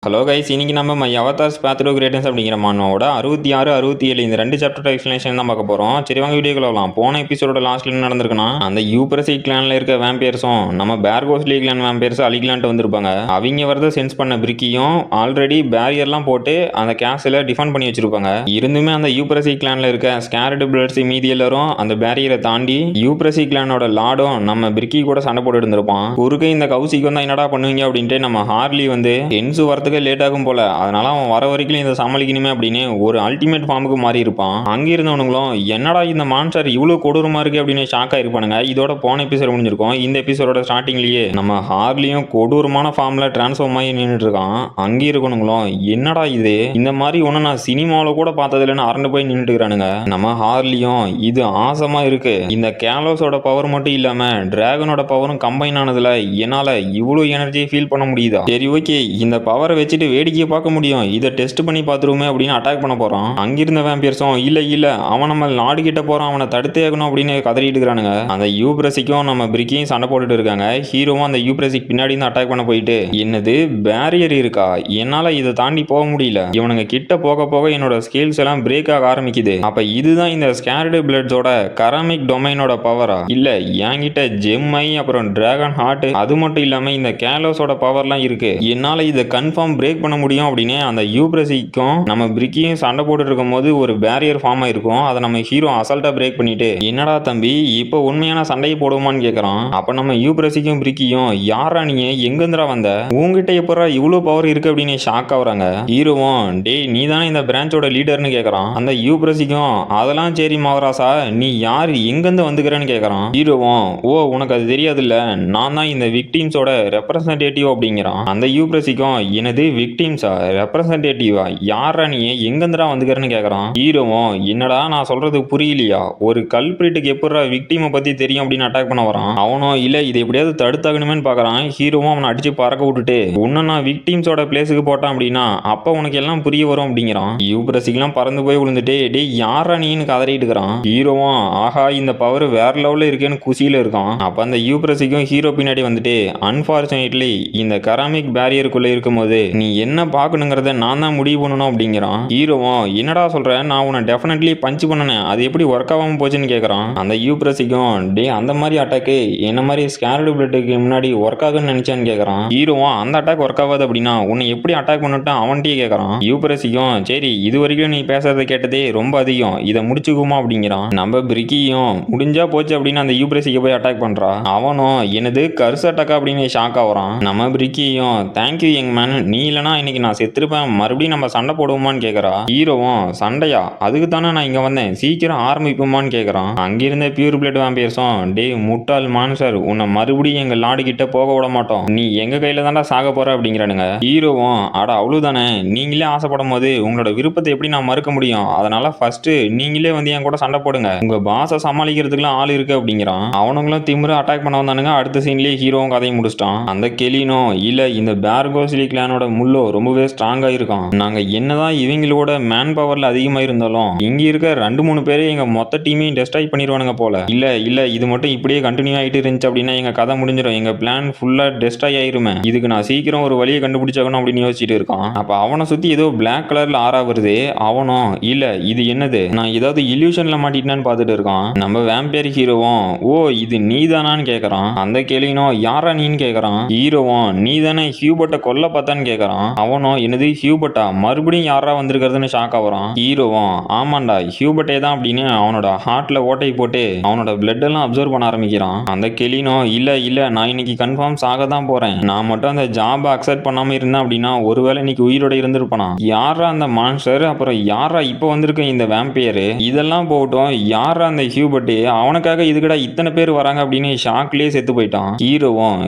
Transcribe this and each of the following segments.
Hello guys, இன்னைக்கு நம்ம my avatars பாத்ரோ கிரேட்டன்ஸ் அப்படிங்கிற மானோட 66, 67 இந்த 2 சாப்டர் எக்ஸ்பிளனேஷன் தான் பார்க்க போறோம். சரி வாங்க வீடியோக்குள்ள வரலாம். போன எபிசோடோட லாஸ்ட்ல என்ன நடந்திருக்குன்னா, அந்த யூப்ரசி கிளான்ல இருக்க வேம்பியர்ஸும் நம்ம பேர்கோஸ்லி கிளான் வேம்பியர்ஸ் அழிக்கலான்ட்டு வந்திருப்பாங்க. அவங்க வரத சென்ஸ் பண்ண பிரிக்கியும் ஆல்ரெடி பேரியர்லாம் போட்டு அந்த கேஸ்ல டிஃபெண்ட் பண்ணி வச்சிருப்பாங்க. இருந்துமே அந்த யூப்ரசி கிளான்ல இருக்க ஸ்கேர்டு பிளட்ஸ் மீதி எல்லாரும் அந்த பேரியரை தாண்டி யூப்ரசி கிளானோட லாடும் நம்ம பிரிக்கி கூட சண்டை போட்டு இருந்திருப்பான். குறுக்க இந்த கௌசிக்கு வந்தா என்னடா பண்ணுவீங்க அப்படின்ட்டு நம்ம ஹார்லி வந்து என்சு வரத்துக்கு லேட் ஆகும் போல, அதனால அவன் வர வரைக்கும் இதை சமாளிக்கணுமே அப்படின்னு ஒரு அல்டிமேட் ஃபார்முக்கு மாறி இருப்பான். அங்க இருந்தவனுங்களும் என்னடா இந்த மான்ஸ்டர் இவ்வளவு கொடூரமா இருக்கு அப்படின்னு ஷாக் ஆயிருப்பானுங்க. இதோட போன எபிசோட் முடிஞ்சிருக்கும். இந்த எபிசோட ஸ்டார்டிங்லயே நம்ம ஹார்லியும் கொடூரமான ஃபார்ம்ல டிரான்ஸ்ஃபார்ம் ஆகி நின்றுட்டு இருக்கான். அங்கே இருக்கவனுங்களும் என்னடா இது, இந்த மாதிரி ஒண்ணு நான் சினிமாவில கூட பார்த்தது இல்லைன்னு அரண்டு போய் நின்றுட்டு இருக்கானுங்க. நம்ம ஹார்லியும் இது ஆசமா இருக்கு, இந்த கேலோஸோட பவர் மட்டும் இல்லாம டிராகனோட பவரும் கம்பைன் ஆனதுல என்னால இவ்வளவு எனர்ஜியை ஃபீல் பண்ண முடியுதா, சரி ஓகே இந்த பவரை வச்சுட்டு வேடிக்கையை பார்க்க முடியும், இதை டெஸ்ட் பண்ணி பார்த்துருவோமே அப்படின்னு அட்டாக் பண்ண போறான். அங்கிருந்த வேம்பியர்ஸும் இல்ல அவன் நம்ம நாடு கிட்ட போறான், அவனை தடுத்தே ஆகணும் அப்படின்னு கதறிட்டு இருக்கானுங்க. அந்த யூப்ரசிக்கும் நம்ம பிரிக்கியும் சண்டை போட்டுட்டு இருக்காங்க. ஹீரோவும் அந்த யூப்ரசிக் பின்னாடி இருந்து அட்டாக் பண்ண போயிட்டு, என்னது பேரியர் இருக்கா, என்னால இதை தாண்டி போக முடியல, இவனுங்க கிட்ட போக போக என்னோட ஸ்கில்ஸ் எல்லாம் பிரேக் ஆக ஆரம்பிக்குது. அப்ப இதுதான் இந்த ஸ்கேர்டு பிளட்ஸோட கராமிக் டொமைனோட பவரா, இல்ல என்கிட்ட ஜெம்மை அப்புறம் டிராகன் ஹார்ட் அது மட்டும் இல்லாம இந்த கேலோஸோட பவர்லாம் இருக்கு, என்னால இதை கன்ஃபார்ம் பிரேக் பண்ண முடியும் அப்படின்னு அந்த யூப்ரசிக்கும் நம்ம பிரிக்கியும் சண்டை போட்டு இருக்கும் போது ஒரு பேரியர் ஃபார்ம் ஆயிருக்கும். அதை நம்ம ஹீரோ அசால்ட்டா பிரேக் பண்ணிட்டு, என்னடா தம்பி இப்போ உண்மையான சண்டையை போடுவோமான்னு கேட்கறான். அப்ப நம்ம யூப்ரசிக்கும் பிரிக்கியும் யாரா நீ எங்கிருந்துடா வந்த, உங்ககிட்ட எப்பறா இவ்வளவு பவர் இருக்கு அப்படின்னு ஷாக் ஆகுறாங்க. ஹீரோவும் டேய் நீ தானே இந்த பிரான்ச்சோட லீடர்னு கேட்கறான். அந்த யூப்ரசிக்கும் அதெல்லாம் சரி மவராசா, நீ யாரு எங்கிருந்து வந்துக்கிறேன்னு கேட்கறான். ஹீரோவும் ஓ உனக்கு அது தெரியாதுல்ல, நான் தான் இந்த விக்டிம்ஸோட ரெப்ரசன்டேட்டிவ் அப்படிங்கிறான். அந்த யூப்ரசிக்கும் எனது விக்டிம்ஸா, ரெப்ரசன்டேட்டிவா, யாரா நீ எங்கிருந்துடா வந்துக்கிறேன்னு கேட்கறான். ஹீரோவும் என்னடா நான் சொல்றது புரியலையா, ஒரு கல்பிரிட்டுக்கு எப்படா விக்டிமை பத்தி தெரியும் அப்படின்னு அட்டாக் பண்ண வரான். அவனும் இல்ல இதை எப்படியாவது தடுத்தாகணுமே பாக்குறான். ஹீரோவும் அவனை அடிச்சு பறக்க விட்டுட்டு, உன்ன நான் விக்டிம்ஸோட பிளேஸுக்கு போட்டான் அப்படின்னா அப்ப உனக்கு எல்லாம் புரிய வரும் அப்படிங்கிறான். யூப்ரசிக்கெல்லாம் பறந்து போய் விழுந்துட்டு டேய் யாரா நீன்னு கதறிட்டு இருக்கிறான். ஹீரோவும் ஆஹா இந்த பவர் வேற லெவல்ல இருக்கேன்னு குசியில இருக்கான். அப்ப அந்த யூப்ரசிக்கும் ஹீரோ பின்னாடி வந்துட்டு, அன்பார்ச்சுனேட்லி இந்த கராமிக் பேரியருக்குள்ள இருக்கும்போது நீ என்ன பார்க்கணுங்கிறத நான் தான் முடிவு பண்ணணும் அப்படிங்கிறான். ஹீரோவும் என்னடா சொல்ற, நான் உன்னை டெஃபினெட்லி பஞ்ச் பண்ணனேன், அது எப்படி ஒர்க் ஆகாம போச்சுன்னு கேட்கறான். அந்த யூப்ரசிக்கும் டே அந்த மாதிரி அட்டாக்கு என்ன மாதிரி ஸ்கேர்டு பிளட்டுக்கு முன்னாடி ஒர்க் ஆகுன்னு நினைச்சேன்னு கேட்கறான். ஹீரோவும் அந்த அட்டாக் ஒர்க் ஆகாது அப்படின்னா உன்னை எப்படி அட்டாக் பண்ணிட்டு அவன்கிட்டயே கேட்கறான். யூப்ரசிக்கும் சரி இது வரைக்கும் நீ பேசுறதை கேட்டதே ரொம்ப அதிகம், இதை முடிச்சுக்குமா அப்படிங்கிறான். நம்ம பிரிக்கியும் முடிஞ்சா போச்சு அப்படின்னு அந்த யூப்ரசிக்கு போய் அட்டாக் பண்றா. அவனும் என்னது கர்ஸ் அட்டாக் அப்படின்னு ஷாக் ஆகுறான். நம்ம பிரிக்கியும் தேங்க்யூ யங் மேன், நீ இல்லனா இன்னைக்கு நான் செத்துருப்பேன், மறுபடியும் நம்ம சண்டை போடுவோமான்னு கேட்கறா. ஹீரோவும் சண்டையா, அதுக்கு தானே நான் இங்க வந்தேன், சீக்கிரம் ஆரம்பிப்போமான்னு கேட்கறான். அங்கிருந்த பியூர் பிளட் வேம்பியர்ஸும் டே முட்டாள் மான்சர், உன்னை மறுபடியும் எங்க லாடு கிட்ட போக விட மாட்டோம், நீ எங்க கையில தாண்டா சாக போற அப்படிங்கிறானுங்க. ஹீரோவும் அட அவ்வளவுதானே, நீங்களே ஆசைப்படும் போது உங்களோட விருப்பத்தை எப்படி நான் மறுக்க முடியும், அதனால ஃபர்ஸ்ட் நீங்களே வந்து என் கூட சண்டை போடுங்க, உங்க பாச சமாளிக்கிறதுக்குலாம் ஆள் இருக்கு அப்படிங்கிறான். அவனுங்களும் திமிரு அட்டாக் பண்ண வந்தானுங்க. அடுத்த சீன்லயே ஹீரோவும் கதையை முடிச்சிட்டான். அந்த கெலினோ இல்ல இந்த பேர்கோஸ்லி கிளானோட முள்ளோ ரொம்பவே ஸ்ட்ராங்கா இருக்கும், நாங்க என்னதான் இவங்களோட மேன் பவர்ல அதிகமா இருந்தாலும் இங்க இருக்க 2-3 பேரே எங்க மொத்த டீமையும் டெஸ்ட்ராய் பண்ணிடுவானுங்க போல, இல்ல இது மட்டும் இப்படியே கண்டினியூ ஆயிட்டு இருந்துச்சு அப்படின்னா எங்க கதை முடிஞ்சிடும், எங்க பிளான் ஃபுல்லா டெஸ்ட்ராய் ஆயிருமே, இதுக்கு நான் சீக்கிரம் ஒரு வழியை கண்டுபிடிச்சாகணும் அப்படின்னு யோசிச்சுட்டு இருக்கான். அப்ப அவனை சுத்தி ஏதோ பிளாக் கலர்ல ஆறா வருது. அவனும் இல்ல இது என்னது, நான் ஏதாவது இல்யூஷன்ல மாட்டிட்டேன்னு பார்த்துட்டு இருக்கான். நம்ம வேம்பயர் ஹீரோவும் ஓ இது நீதானான்னு கேட்கறான். அந்த கெலினோ யாரா நீன்னு கேட்கறான். ஹீரோவும் நீ தானே ஹியூபர்ட்டை கொல்ல பார்த்தான்னு கேட்கறான். அவனும் என்னது ஹியூபர்ட்டா, மறுபடியும் யாரா வந்திருக்கிறதுன்னு ஷாக் ஆகுறான். ஹீரோவும் ஆமாண்டா ஹியூபர்ட்டே தான் அப்படின்னு அவனோட ஹார்ட்ல ஓட்டை போட்டு அவனோட பிளட் எல்லாம் அப்சர்வ் பண்ண ஆரம்பிக்கிறான். அந்த கெலினோ இல்ல நான் இன்னைக்கு கன்ஃபார்ம் சாக தான் போறேன், நான் மட்டும் அந்த ஜாபை அக்செப்ட் பண்ணாம இருந்தேன் அப்படின்னா ஒருவேளை இன்னைக்கு உயிரோட இருந்திருப்பானா, யாரா அந்த மான்ஸ்டர், அப்புறம் யாரா இப்போ வந்திருக்க இந்த வேம்பையர், இதெல்லாம் போகட்டும் யாரா அந்த ஹியூபர்ட், அவனுக்காக இதுக்கடா இத்தனை பேர் வராங்க அப்படின்னு ஷாக்லயே செத்து போயிட்டான். ஹீரோவும்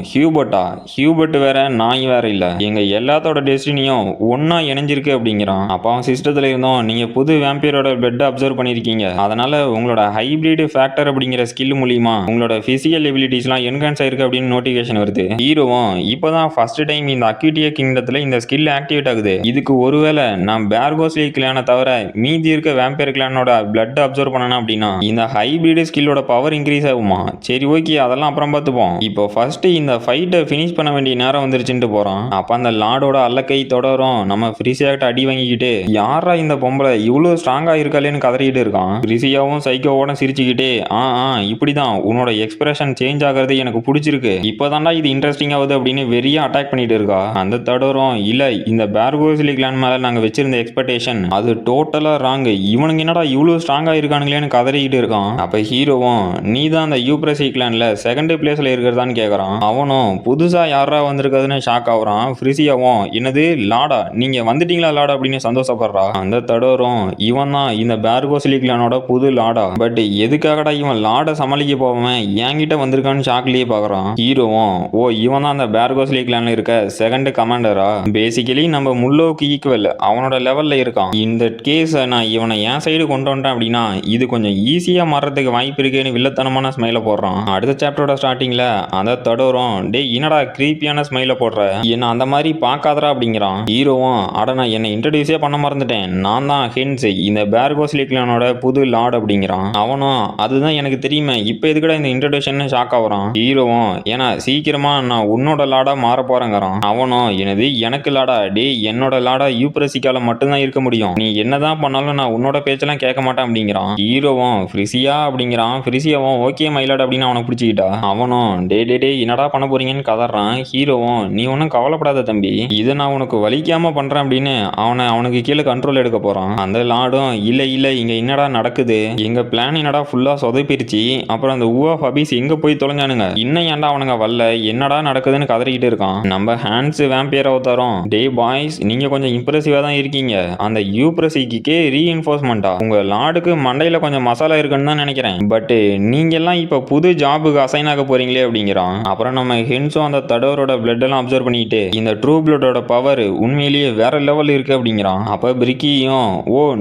ஹியூபர்ட் வேற நாய் வேற இல்ல, எங்க எல்லாத்தோட டெஸ்டினியும் ஒன்னா இணைஞ்சிருக்கு அப்படிங்கிறான். அப்ப அவன் சிஸ்டத்துல இருந்தோம் நீங்க புது வேம்பியரோட பெட் அப்சர்வ் பண்ணிருக்கீங்க, அதனால உங்களோட ஹைபிரிட் ஃபேக்டர் அப்படிங்கிற ஸ்கில் மூலியமா உங்களோட பிசிக்கல் எபிலிட்டிஸ்லாம் என்ஹான்ஸ் ஆயிருக்கு அப்படின்னு நோட்டிபிகேஷன் வருது. ஹீரோவும் இப்பதான் ஃபர்ஸ்ட் டைம் இந்த அக்யூட்டியா கிங்டத்துல இந்த ஸ்கில் ஆக்டிவேட் ஆகுது, இதுக்கு ஒருவேளை நான் பேர்கோஸ்லி கிளானை தவிர மீதி இருக்க வேம்பயர் கிளானோட பிளட் அப்சர்வ் பண்ணணும் அப்படின்னா இந்த ஹைபிரிட் ஸ்கில்லோட பவர் இன்க்ரீஸ் ஆகுமா, சரி ஓகே அதெல்லாம் அப்புறம் பார்த்துப்போம், இப்போ ஃபர்ஸ்ட் இந்த ஃபைட்டை ஃபினிஷ் பண்ண வேண்டிய நேரம் வந்துருச்சுட்டு போறான். அப்ப அந்த லாடோ லார்டோட அல்லக்கை தொடரும் நம்ம ஃப்ரிசியாகிட்ட அடி வாங்கிக்கிட்டு யாரா இந்த பொம்பளை இவ்வளவு ஸ்ட்ராங்கா இருக்காளேன்னு கதறிக்கிட்டு இருக்கான். ஃப்ரிசியாவும் சைக்கோவோட சிரிச்சுக்கிட்டே இப்படிதான் உன்னோட எக்ஸ்பிரஷன் சேஞ்ச் ஆகிறது எனக்கு பிடிச்சிருக்கு, இப்பதான்டா இது இன்ட்ரெஸ்டிங் ஆகுது அப்படின்னு வெறியா அட்டாக் பண்ணிட்டு இருக்கா. அந்த தடரும் இல்ல இந்த பேர்கோஸ்லி கிளான் மேல நாங்க வச்சிருந்த எக்ஸ்பெக்டேஷன் அது டோட்டலா ராங், இவனுங்க என்னடா இவ்வளவு ஸ்ட்ராங்கா இருக்கானுங்களேன்னு கதறிக்கிட்டு இருக்கான். அப்ப ஹீரோவும் நீ தான் அந்த யூப்ரசி கிளான்ல செகண்ட் பிளேஸ்ல இருக்கிறதான்னு கேக்குறான். அவனும் புதுசா யாரா வந்திருக்காதுன்னு ஷாக் ஆகுறான். ஃப்ரிசியாவும் என்னது லாடா நீங்க வந்துட்டீங்களா லாடா அப்படின்னு சந்தோஷப்படுறா. அந்த தடரும் இவன் தான் இந்த பேர்கோஸ்லி கிளானோட புது லாடா, பட் எதுக்காகடா இவன் லாட சமாளிக்க போவன் என்கிட்ட வந்திருக்கான்னு ஷாக்லயே பாக்குறான். ஹீரோவும் இவன் தான் அந்த பேர்கோஸ்லி கிளான்ல இருக்க செகண்ட் கமாண்டரா, பேசிக்கலி நம்ம முல்லோவுக்கு ஈக்குவல் அவனோட லெவல்ல இருக்கான். இந்த கேஸ் நான் இவனை என் சைடு கொண்டு வந்துட்டேன் அப்படின்னா இது கொஞ்சம் ஈஸியா மாறதுக்கு வாய்ப்பு இருக்குன்னு வில்லத்தனமான ஸ்மைல போடுறான். அடுத்த சாப்டரோட ஸ்டார்டிங்ல அந்த தடரும் டே என்னடா கிரீப்பியான ஸ்மைல போடுற, என்ன அந்த மாதிரி பார்க்காதரா அப்படிங்கிறான். ஹீரோவும் அட நான் என்னை இன்ட்ரடியூஸே பண்ண மறந்துட்டேன், நான் தான் ஹென்ஸ் இந்த பேர்கோஸ்லி கிளானோட புது லார்ட் அப்படிங்கிறான். அவனும் அதுதான் எனக்கு தெரியுமே இப்போ எதுக்கடா இந்த இன்ட்ரடியூஷன் ஷாக் ஆகுறான். ஹீரோவும் ஏன்னா சீக்கிரமா நான் உன்னோட லாடா மாற போறேங்கிறான். அவனும் எனது எனக்கு லாடா, டே என்னோட லாடா யூப்ரசிக்கால மட்டும்தான் இருக்க முடியும், நீ என்னதான் பண்ணாலும் நான் உன்னோட பேச்செல்லாம் கேட்க மாட்டேன் அப்படிங்கிறான். ஹீரோவும் ஃப்ரிசியா அப்படிங்கிறான். ஃப்ரிசியாவும் ஓகே மயிலாட் அப்படின்னு அவனை பிடிச்சிக்கிட்டா. அவனும் டே டே டே என்னடா பண்ண போறீங்கன்னு கதறான். ஹீரோவும் நீ ஒன்றும் கவலைப்படாத தம்பி, இதை நான் உனக்கு வலிக்காம பண்றேன் அப்படின்னு அவனுக்கு கீழே கண்ட்ரோல் எடுக்க போறான். அந்த லாடும் இல்ல இல்ல இங்க என்னடா நடக்குது, எங்க பிளான் என்னடா ஃபுல்லா சொதப்பிருச்சு, அப்புறம் அந்த ஊவா ஃபபீஸ் எங்க போய் தொலைஞ்சானுங்க, இன்னும் ஏன்டா அவனுங்க வரல, என்னடா நடக்குதுன்னு கதறிக்கிட்டு இருக்கான். நம்ம ஹேண்ட்ஸ் வேம்பியர் அவதாரம் டே பாய்ஸ் நீங்க கொஞ்சம் இம்ப்ரெசிவா தான் இருக்கீங்க, அந்த யூப்ரசிக்கு ரீஇன்ஃபோர்ஸ்மெண்டா உங்க லாடுக்கு மண்டையில கொஞ்சம் மசாலா இருக்குன்னு தான் நினைக்கிறேன், பட் நீங்க எல்லாம் இப்ப புது ஜாபுக்கு அசைன் ஆக போறீங்களே அப்படிங்கிறான். அப்புறம் நம்ம ஹென்ஸும் அந்த தடவரோட பிளட் எல்லாம் அப்சர்வ் பண்ணிட்டு இந்த ட்ரூ பிளட்டோட பவர் உண்மையிலேயே வேற லெவல் இருக்கு அப்படிங்கிறான். அப்ப பிரிக்கியும்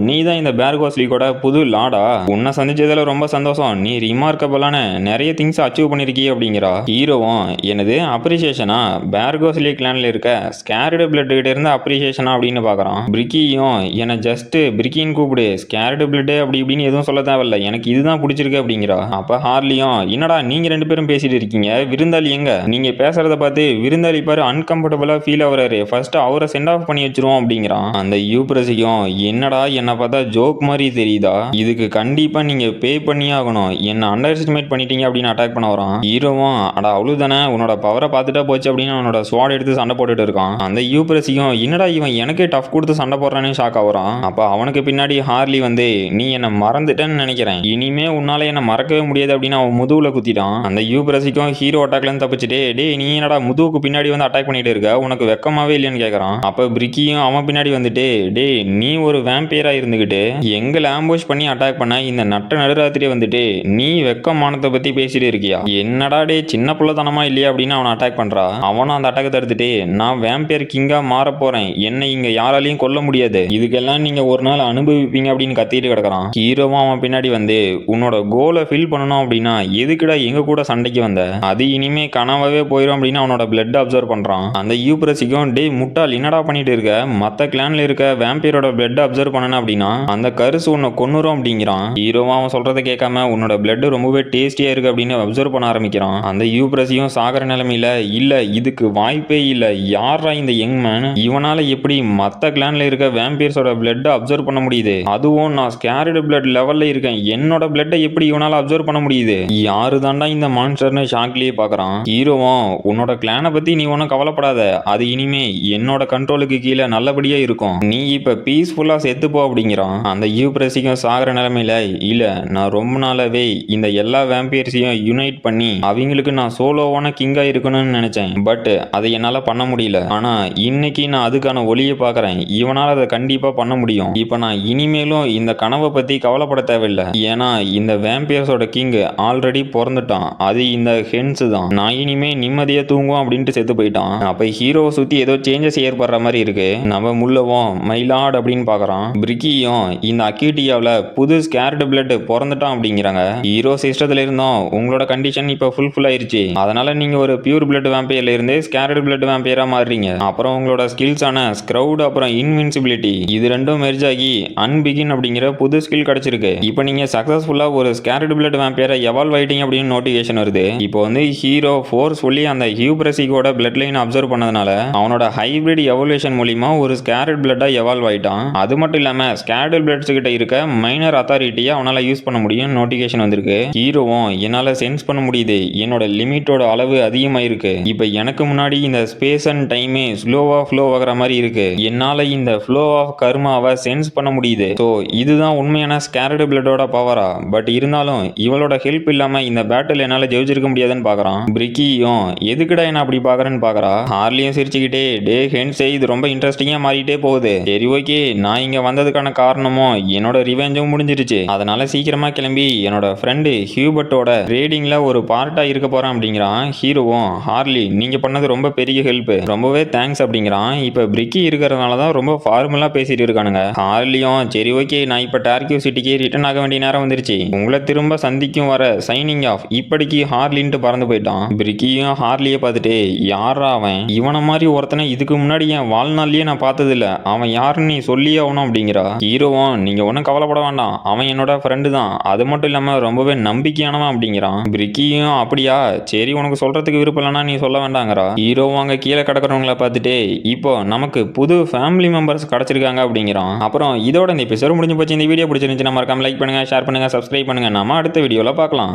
நீ தான் இந்த பேர்கோஸ்லிக்கோட புது லாடா, உன்னை சந்திச்சதுல ரொம்ப சந்தோஷம், நீ ரிமார்க்கபிளான நிறைய திங்ஸ் அச்சீவ் பண்ணிருக்கீ அப்படிங்கிறா. ஹீரோவும் எனது அப்ரிசியேஷனா, பேர்கோஸ்லி கிளான்ல இருக்க ஸ்கேர்டு பிளட் கிட்ட இருந்து அப்ரிசியேஷனா அப்படின்னு பாக்குறான். பிரிக்கியும் என்ன ஜஸ்ட் பிரிக்கின்னு கூப்பிடு, ஸ்கேர்டு பிளட் அப்படி இப்படின்னு எதுவும் சொல்ல தேவையில்ல, எனக்கு இதுதான் பிடிச்சிருக்கு அப்படிங்கிறா. அப்ப ஹார்லியும் என்னடா நீங்க ரெண்டு பேரும் பேசிட்டு இருக்கீங்க, விருந்தாளி எங்க, நீங்க பேசுறத பார்த்து விருந்தாளி பாரு அன்கம்ஃபர்டபுளா ஃபீல் ஆகுறாரு, ஃபர்ஸ்ட் அவரை சென்ட் ஆஃப் பண்ணி வச்சிருவோம் அப்படிங்கிறான். அந்த யூப்ரசிக்கும் என்னடா என்ன பார்த்தா ஜோக் மாதிரி தெரியுதா, இதுக்கு கண்டிப்பா நீங்க பே பண்ணி ஆகணும், என்ன அண்டர் எஸ்டிமேட் பண்ணிட்டீங்க அப்படின்னு அட்டாக் பண்ண வரான். ஹீரோவும் அட அவ்வளவுதானே உன்னோட பவரை பார்த்துட்டா போச்சு அப்படின்னு அவனோட ஸ்வாட் எடுத்து சண்டை போட்டுட்டு இருக்கான். அந்த யூப்ரசிக்கும் என்னடா இவன் எனக்கே டஃப் கொடுத்து சண்டை போடுறானே ஷாக் ஆகுறான். அப்ப அவனுக்கு பின்னாடி ஹார்லி வந்து நீ என்ன மறந்துட்டேன்னு நினைக்கிறேன், இனிமே உன்னால என்ன மறக்கவே முடியாது அப்படின்னு அவன் முதுகுல குத்திட்டான். அந்த யூப்ரசிக்கும் ஹீரோ அட்டாக்ல இருந்து தப்பிச்சுட்டே டே நீ என்னடா முதுகுக்கு பின்னாடி வந்து அட்டாக் பண்ணிட்டு இருக்க, உனக்கு வெக்கமாவே இல்லையான்னு கேட்கறான். அப்ப பிரிக்கியும் அவன் பின்னாடி வந்துட்டு டே நீ ஒரு வேம்பியரா இருந்துகிட்டு எங்களை ஆம்புஷ் பண்ணி அட்டாக் பண்ண இந்த நட்ட நடுராத்திரி வந்துட்டு நீ வெக்கமானத்தை பத்தி பேசிட்டு இருக்கியா, என்னடா டே சின்ன புள்ளத்தனமா இல்லையா அப்படின்னு அவனை அட்டாக் பண்றா. அவனும் அந்த அட்டாக் தடுத்துட்டு நான் வேம்பியர் கிங்கா மாற போறேன், என்னை இங்க யாராலையும் கொல்ல முடியாது, இதுக்கெல்லாம் நீங்க ஒரு நாள் அனுபவிப்பீங்க அப்படின்னு கத்திட்டு கிடக்குறான். ஹீரோவும் அவன் பின்னாடி வந்து உன்னோட கோலை ஃபில் பண்ணணும் அப்படின்னா எதுக்குடா எங்க கூட சண்டைக்கு வந்த, அது இனிமே கனவாவே போயிடும் அப்படின்னு அவனோட பிளட் அப்சர்வ் பண்றான். அந்த யூப்ரசிக்கும் டே முட்டாள் என்னடா பண்ணிட்டு இருக்க, மத்த கிளான்ல இருக்க வேம்பியரோட பிளட் அப்சர்வ் பண்ணன அப்படின்னா அந்த கருசு உன்னை கொன்னுரும் அப்படிங்கிறான். ஹீரோவும் அவன் சொல்றதை கேட்காம உன்னோட பிளட் ரொம்பவே டேஸ்டியா இருக்கு அப்படின்னு அப்சர்வ் பண்ண ஆரம்பிக்கிறான். அந்த யூப்ரசியும் சாகர நிலைமையில இல்ல இதுக்கு வாய்ப்பே இல்ல, யாரா இந்த யங் மேன், இவனால எப்படி மத்த கிளான்ல இருக்க வேம்பியர்ஸோட பிளட் அப்சர்வ் பண்ண முடியுது, அதுவும் நான் ஸ்கேர்டு பிளட் லெவல்ல இருக்கேன், என்னோட பிளட்டை எப்படி இவனால அப்சர்வ் பண்ண முடியுது, யாரு தாண்டா இந்த மான்ஸ்டர்னு ஷாக்லயே பாக்குறான். ஹீரோவும் உன்னோட கிளானை பத்தி நீ ஒன்னும் கவலைப்படாத, அது இனிமே என்னோட கண்ட்ரோலுக்கு கீழே நல்லபடியா இருக்கும், நீ இப்ப பீஸ்ஃபுல்லா செத்து போ அப்படிங்கிறான். அந்த யூப்ரசிக்கும் சாகர நிலைமையில இல்ல நான் ரொம்ப நாளாவே இந்த எல்லா வேம்பியர்ஸையும் யுனைட் பண்ணி அவங்களுக்கு நான் சோலோவான கிங்கா இருக்கணும்னு நினைச்சேன், பட் அதை என்னால பண்ண முடியல, ஆனா இன்னைக்கு நான் அதுக்கான ஒளியை பாக்குறேன், இவனால அதை கண்டிப்பா பண்ண முடியும், இப்ப நான் இனிமேலும் இந்த கனவை பத்தி கவலைப்பட தேவையில்லை, ஏன்னா இந்த வேம்பியர்ஸோட கிங் ஆல்ரெடி பிறந்துட்டான், அது இந்த ஹென்ஸ் தான், நான் இனிமே நிம்மதியா தூங்குவோம் அப்படின்ட்டு செத்து போயிட்டான். அப்ப ஹீரோவை சுத்தி ஏதோ சேஞ்சஸ் ஏற்படுற மாதிரி இருக்கு. நம்ம முள்ளவும் மைலாட் அப்படின்னு பாக்குறான். பிரிக்கியும் இந்த அக்யூட்டியாவில் புது ஸ்கேர்டு பிளட் பிறந்துட்டான் அப்படிங்கிறாங்க. ஹீரோ சிஸ்டத்துல இருந்தோம் உங்களோட கண்டிஷன் இப்ப ஃபுல்ஃபில் ஆயிருச்சு, அதனால நீங்க ஒரு பியூர் பிளட் வேம்பியர்ல இருந்து ஸ்கேர்டு பிளட் வேம்பியரா மாறுறீங்க, அப்புறம் உங்களோட ஸ்கில்ஸான ஸ்க்ரவுட் அப்புறம் இன்வின்சிபிலிட்டி இது ரெண்டும் மெர்ஜ் ஆகி அன்பிகின் அப்படிங்கிற புது ஸ்கில் கிடைச்சிருக்கு, இப்போ நீங்க சக்சஸ்ஃபுல்லா ஒரு ஸ்கேர்டு பிளட் வேம்பியரை எவால்வ் ஆயிட்டீங்க அப்படின்னு நோட்டிஃபிகேஷன் வருது. இப்போ வந்து ஹீரோ ஃபோர்ஸ் சொல்லி அந்த ஹியூப்ரசிக்கோட பிளட் லைன் அப்சர்வ் பண்ணதுனால அவனோட அவனோட ஹைபிரிட் எவல்யூஷன் மூலியமா ஒரு ஸ்கேரட் பிளட்டா எவால்வ் ஆயிட்டான். அது மட்டும் இல்லாம ஸ்கேரட் பிளட்ஸ் கிட்ட இருக்க மைனர் அத்தாரிட்டியை அவனால யூஸ் பண்ண முடியும். நோட்டிபிகேஷன் வந்திருக்கு. ஹீரோவும் என்னால சென்ஸ் பண்ண முடியுது, என்னோட லிமிட்டோட அளவு அதிகமாயிருக்கு. இப்ப எனக்கு முன்னாடி இந்த ஸ்பேஸ் அண்ட் டைமே ஸ்லோவா ஃப்ளோ ஆகிற மாதிரி இருக்கு. என்னால இந்த ஃப்ளோ ஆஃப் கர்மாவை சென்ஸ் பண்ண முடியுது. ஸோ இதுதான் உண்மையான ஸ்கேரட் பிளட்டோட பவரா. பட் இருந்தாலும் இவளோட ஹெல்ப் இல்லாம இந்த பேட்டில் என்னால ஜெயிச்சிருக்க முடியாதுன்னு பாக்குறான். பிரிக்கியும் எதுக்குடா என்ன அப்படி பாக்குறேன்னு பாக்குறா. ஹார்லியும் சிரிச்சுக்கிட்டே டே ஹென்சே இது ரொம்ப இன்ட்ரெஸ்டிங்கா மாறிட்டே போகுது. சரி ஓகே, நான் இங்க வந்ததுக்கான காரணமும் என்னோட ரிவெஞ்சும் முடிஞ்சிருச்சு. அதனால சீக்கிரமா கிளம்பி என்னோட ஃப்ரெண்டு ஹியூபர்ட்டோட ரேடிங்ல ஒரு பார்ட்டா இருக்க போறேன் அப்படிங்கிறான். ஹீரோவும் ஹார்லி நீங்க பண்ணது ரொம்ப பெரிய ஹெல்ப், ரொம்பவே தேங்க்ஸ் அப்படிங்கிறான். இப்ப பிரிக்கி இருக்கிறதுனால தான் ரொம்ப ஃபார்மலா பேசிட்டு இருக்கானுங்க. ஹார்லியும் சரி ஓகே, நான் இப்ப டார்கியூ சிட்டிக்கு ரிட்டர்ன் ஆக வேண்டிய நேரம் வந்துருச்சு, உங்களை திரும்ப சந்திக்கும் வர சைனிங் ஆஃப். இப்படிக்கு ஹார்லின்ட்டு பறந்து போயிட்டான். பிரிக்கியும் ஹார்லியை பார்த்துட்டு யாரா அவன், இவனை மாதிரி ஒருத்தனை இதுக்கு முன்னாடி என் வாழ்நாள்லயே நான் பார்த்ததில்ல, அவன் யாருன்னு நீ சொல்லியே ஆகணும் அப்படிங்கிறா. ஹீரோவும் நீங்க ஒன்றும் கவலைப்பட வேண்டாம், அவன் என்னோட ஃப்ரெண்டு தான், அது மட்டும் இல்லாம ரொம்பவே நம்பிக்கையானவன் அப்படிங்கிறான். பிரிக்கியும் அப்படியா, சரி உனக்கு சொல்றதுக்கு விருப்பம் இல்லைன்னா நீ சொல்ல வேண்டாங்கிறா. ஹீரோவும் அங்க கீழே கிடக்கிறவங்களை பார்த்துட்டு இப்போ நமக்கு புது ஃபேமிலி மெம்பர்ஸ் கிடைச்சிருக்காங்க அப்படிங்கிறான். அப்புறம் இதோட இந்த எபிசோட் முடிஞ்சு போச்சு. இந்த வீடியோ பிடிச்சிருந்துச்சுன்னா மறக்காம லைக் பண்ணுங்க, ஷேர் பண்ணுங்க, சப்ஸ்கிரைப் பண்ணுங்க. நாம அடுத்த வீடியோல பார்க்கலாம்.